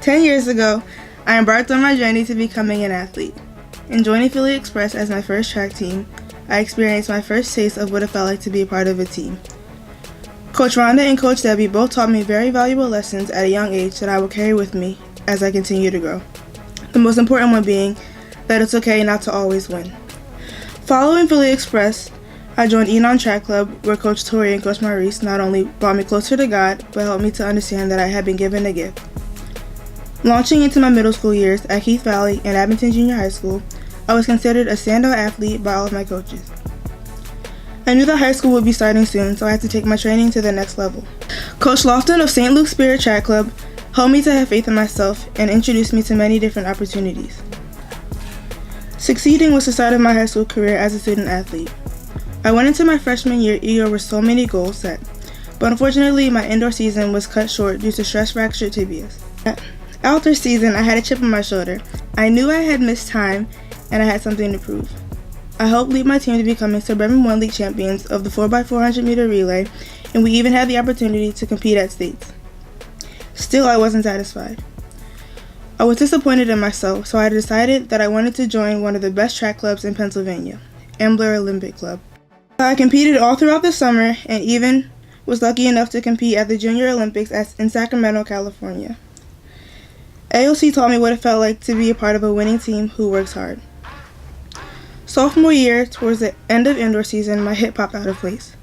10 years ago, I embarked on my journey to becoming an athlete. In joining Philly Express as my first track team, I experienced my first taste of what it felt like to be a part of a team. Coach Rhonda and Coach Debbie both taught me very valuable lessons at a young age that I will carry with me as I continue to grow. The most important one being that it's okay not to always win. Following Philly Express, I joined Enon Track Club, where Coach Rorie and Coach Maurice not only brought me closer to God, but helped me to understand that I had been given a gift. Launching into my middle school years at Keith Valley and Abington Junior High School, I was considered a standout athlete by all of my coaches. I knew that high school would be starting soon, so I had to take my training to the next level. Coach Lofton of St. Luke's Spirit Track Club helped me to have faith in myself and introduced me to many different opportunities. Succeeding was the start of my high school career as a student athlete. I went into my freshman year eager with so many goals set, but unfortunately my indoor season was cut short due to stress-fractured tibias. Outdoor season, I had a chip on my shoulder. I knew I had missed time and I had something to prove. I helped lead my team to becoming Suburban 1 League champions of the 4x400 meter relay, and we even had the opportunity to compete at states. Still, I wasn't satisfied. I was disappointed in myself, so I decided that I wanted to join one of the best track clubs in Pennsylvania, Ambler Olympic Club. I competed all throughout the summer and even was lucky enough to compete at the Junior Olympics in Sacramento, California. AOC taught me what it felt like to be a part of a winning team who works hard. Sophomore year, towards the end of indoor season, my hip popped out of place.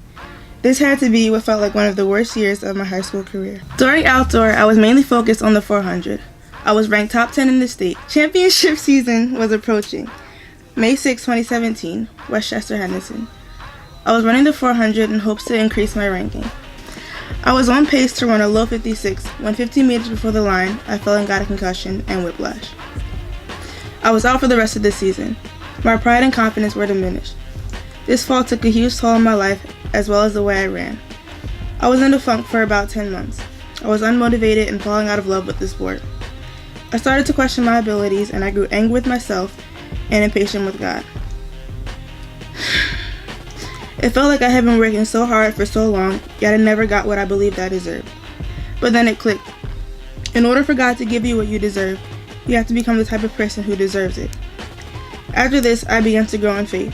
This had to be what felt like one of the worst years of my high school career. During outdoor, I was mainly focused on the 400. I was ranked top 10 in the state. Championship season was approaching. May 6, 2017, Westchester, Henderson. I was running the 400 in hopes to increase my ranking. I was on pace to run a low 56 when 15 meters before the line, I fell and got a concussion and whiplash. I was out for the rest of the season. My pride and confidence were diminished. This fall took a huge toll on my life as well as the way I ran. I was in a funk for about 10 months. I was unmotivated and falling out of love with the sport. I started to question my abilities and I grew angry with myself and impatient with God. It felt like I had been working so hard for so long, yet I never got what I believed I deserved. But then it clicked. In order for God to give you what you deserve, you have to become the type of person who deserves it. After this, I began to grow in faith.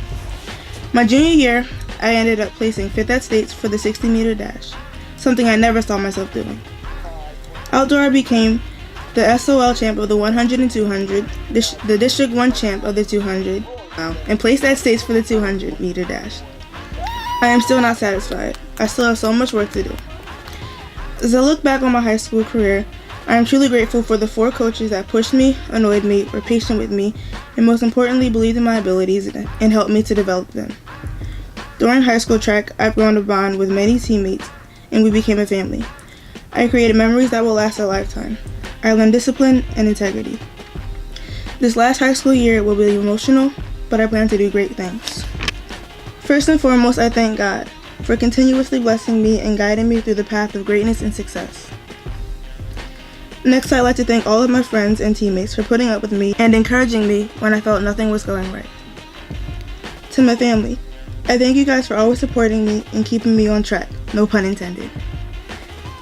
My junior year, I ended up placing 5th at states for the 60-meter dash, something I never saw myself doing. Outdoor, I became the SOL champ of the 100 and 200, the District 1 champ of the 200, and placed at states for the 200-meter dash. I am still not satisfied. I still have so much work to do. As I look back on my high school career, I am truly grateful for the 4 coaches that pushed me, annoyed me, were patient with me, and most importantly believed in my abilities and helped me to develop them. During high school track, I've grown a bond with many teammates, and we became a family. I created memories that will last a lifetime. I learned discipline and integrity. This last high school year will be emotional, but I plan to do great things. First and foremost, I thank God for continuously blessing me and guiding me through the path of greatness and success. Next, I'd like to thank all of my friends and teammates for putting up with me and encouraging me when I felt nothing was going right. To my family, I thank you guys for always supporting me and keeping me on track, no pun intended.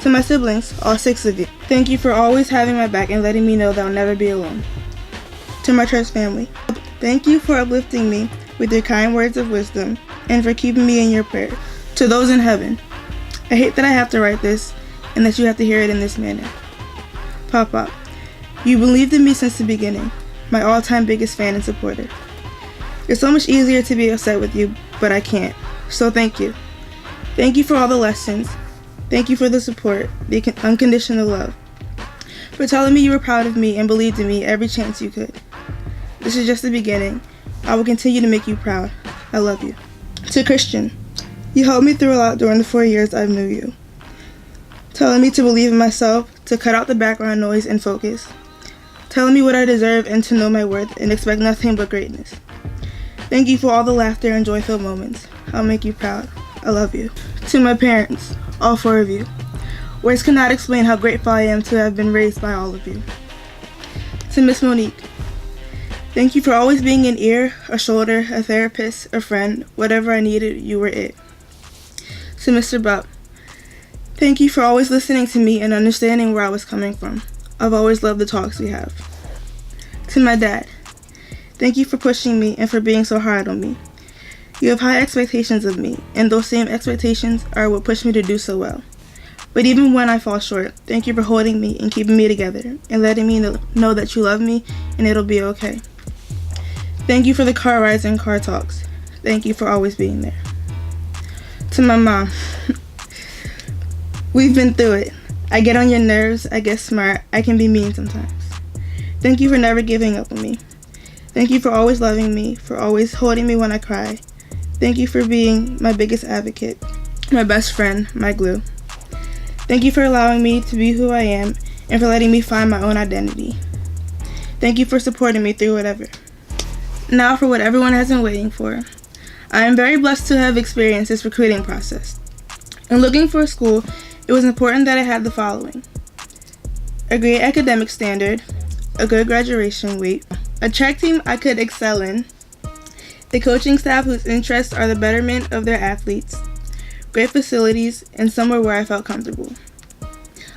To my siblings, all 6 of you, thank you for always having my back and letting me know that I'll never be alone. To my church family, thank you for uplifting me with your kind words of wisdom and for keeping me in your prayer. To those in heaven, I hate that I have to write this and that you have to hear it in this manner. Papa, you believed in me since the beginning, my all-time biggest fan and supporter. It's so much easier to be upset with you, but I can't, so thank you. Thank you for all the lessons. Thank you for the support, the unconditional love. For telling me you were proud of me and believed in me every chance you could. This is just the beginning. I will continue to make you proud. I love you. To Christian, you helped me through a lot during the 4 years I knew you. Telling me to believe in myself, to cut out the background noise and focus. Telling me what I deserve and to know my worth and expect nothing but greatness. Thank you for all the laughter and joy-filled moments. I'll make you proud. I love you. To my parents, all 4 of you. Words cannot explain how grateful I am to have been raised by all of you. To Miss Monique, thank you for always being an ear, a shoulder, a therapist, a friend. Whatever I needed, you were it. To Mr. Bupp, thank you for always listening to me and understanding where I was coming from. I've always loved the talks we have. To my dad, thank you for pushing me and for being so hard on me. You have high expectations of me, and those same expectations are what push me to do so well. But even when I fall short, thank you for holding me and keeping me together and letting me know that you love me and it'll be okay. Thank you for the car rides and car talks. Thank you for always being there. To my mom, we've been through it. I get on your nerves, I get smart, I can be mean sometimes. Thank you for never giving up on me. Thank you for always loving me, for always holding me when I cry. Thank you for being my biggest advocate, my best friend, my glue. Thank you for allowing me to be who I am and for letting me find my own identity. Thank you for supporting me through whatever. Now for what everyone has been waiting for. I am very blessed to have experienced this recruiting process. In looking for a school, it was important that I had the following: a great academic standard, a good graduation rate, a track team I could excel in, a coaching staff whose interests are the betterment of their athletes, great facilities, and somewhere where I felt comfortable.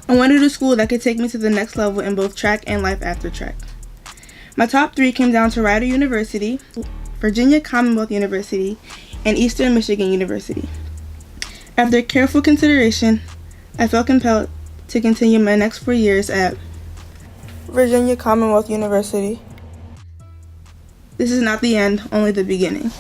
I wanted a school that could take me to the next level in both track and life after track. My top 3 came down to Rider University, Virginia Commonwealth University, and Eastern Michigan University. After careful consideration, I felt compelled to continue my next 4 years at Virginia Commonwealth University. This is not the end, only the beginning.